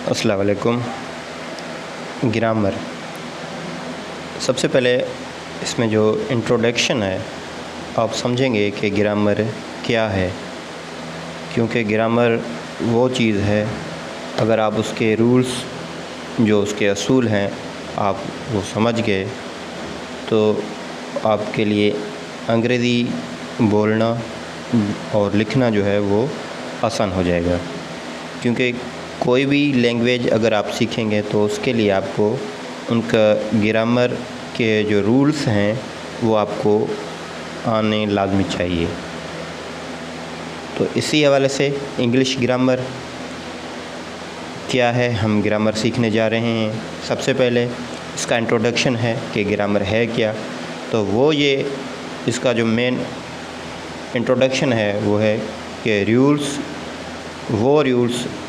अस्सलाम वालेकुम। ग्रामर, सबसे पहले इसमें जो इंट्रोडक्शन है आप समझेंगे कि ग्रामर क्या है, क्योंकि ग्रामर वो चीज़ है अगर आप उसके रूल्स जो उसके असूल हैं आप वो समझ गए तो आपके लिए अंग्रेज़ी बोलना और लिखना जो है वो आसान हो जाएगा। क्योंकि कोई भी लैंग्वेज अगर आप सीखेंगे तो उसके लिए आपको उनका ग्रामर के जो रूल्स हैं वो आपको आने लाजमी चाहिए। तो इसी हवाले से इंग्लिश ग्रामर क्या है, हम ग्रामर सीखने जा रहे हैं। सबसे पहले इसका इंट्रोडक्शन है कि ग्रामर है क्या। तो वो ये इसका जो मेन इंट्रोडक्शन है वो है कि रूल्स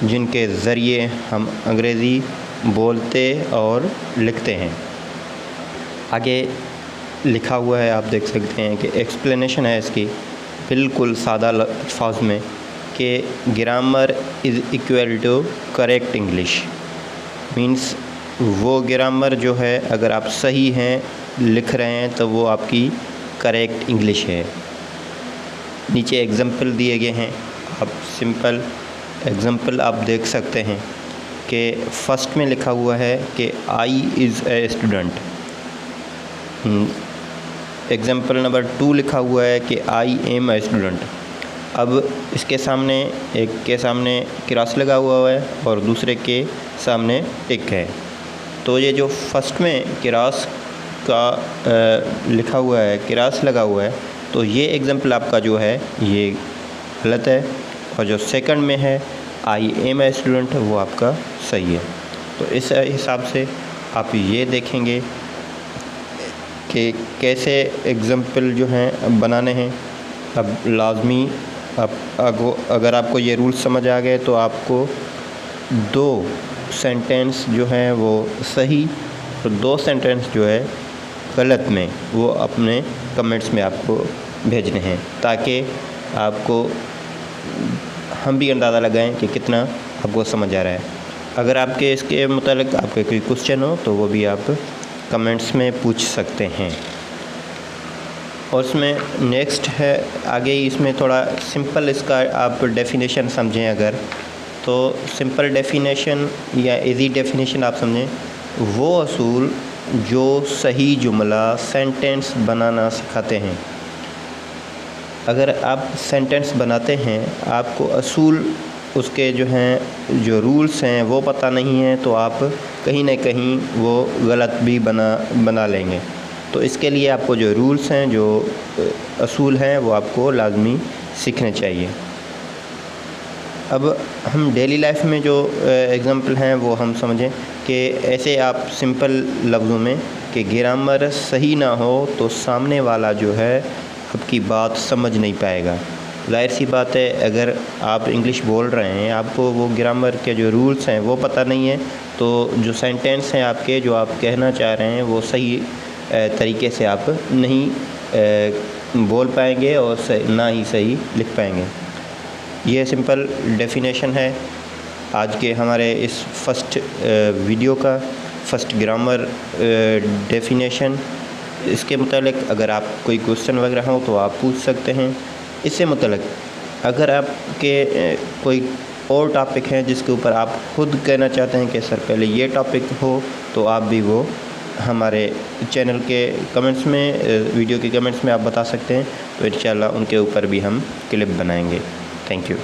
जिनके ज़रिए हम अंग्रेज़ी बोलते और लिखते हैं। आगे लिखा हुआ है, आप देख सकते हैं कि एक्सप्लेनेशन है इसकी बिल्कुल सादा अल्फाज में कि grammar is equal to correct English. Means वो ग्रामर जो है अगर आप सही हैं लिख रहे हैं तो वो आपकी करेक्ट इंग्लिश है। नीचे एग्जाम्पल दिए गए हैं, आप सिंपल एग्जाम्पल आप देख सकते हैं कि फ़र्स्ट में लिखा हुआ है कि I is a student. Example number 2 लिखा हुआ है कि आई एम ए स्टूडेंट। अब इसके सामने एक के सामने क्रॉस लगा हुआ है और दूसरे के सामने टिक है। तो ये जो फर्स्ट में क्रॉस का लिखा हुआ है, क्रॉस लगा हुआ है, तो ये एग्जाम्पल आपका जो है ये गलत है। और जो सेकंड में है आई एम ए स्टूडेंट वो आपका सही है। तो इस हिसाब से आप ये देखेंगे कि कैसे एग्जाम्पल जो हैं बनाने हैं। अब लाजमी अगर आपको ये रूल समझ आ गए तो आपको 2 सेंटेंस जो हैं वो सही और 2 सेंटेंस जो है गलत में वो अपने कमेंट्स में आपको भेजने हैं, ताकि आपको हम भी अंदाज़ा लगाएं कि कितना आपको समझ आ रहा है। अगर आपके इसके मुतालिक आपके कोई क्वेश्चन हो तो वो भी आप कमेंट्स में पूछ सकते हैं। और इसमें नेक्स्ट है आगे ही इसमें थोड़ा सिंपल इसका आप डेफिनेशन समझें अगर, तो सिंपल डेफिनेशन या इजी डेफिनेशन आप समझें वो असूल जो सही जुमला सेंटेंस बनाना सिखाते हैं। अगर आप सेंटेंस बनाते हैं आपको असूल उसके जो हैं जो रूल्स हैं वो पता नहीं है तो आप कहीं ना कहीं वो गलत भी बना लेंगे। तो इसके लिए आपको जो रूल्स हैं जो असूल हैं वो आपको लाजमी सीखने चाहिए। अब हम डेली लाइफ में जो एग्ज़ाम्पल हैं वो हम समझें कि ऐसे आप सिंपल लफ्ज़ों में कि ग्रामर सही ना हो तो सामने वाला जो है आपकी बात समझ नहीं पाएगा। ज़ाहिर सी बात है, अगर आप इंग्लिश बोल रहे हैं आपको वो ग्रामर के जो रूल्स हैं वो पता नहीं है तो जो सेंटेंस हैं आपके जो आप कहना चाह रहे हैं वो सही तरीके से आप नहीं बोल पाएंगे और ना ही सही लिख पाएंगे। ये सिंपल डेफिनेशन है आज के हमारे इस फर्स्ट वीडियो का, फर्स्ट ग्रामर डेफिनेशन। इसके मुतालिक अगर आप कोई क्वेश्चन वगैरह हो तो आप पूछ सकते हैं। इससे मुतालिक अगर आपके कोई और टॉपिक है जिसके ऊपर आप खुद कहना चाहते हैं कि सर पहले ये टॉपिक हो, तो आप भी वो हमारे चैनल के कमेंट्स में वीडियो के कमेंट्स में आप बता सकते हैं। तो इंशाल्लाह उनके ऊपर भी हम क्लिप बनाएंगे। Thank you.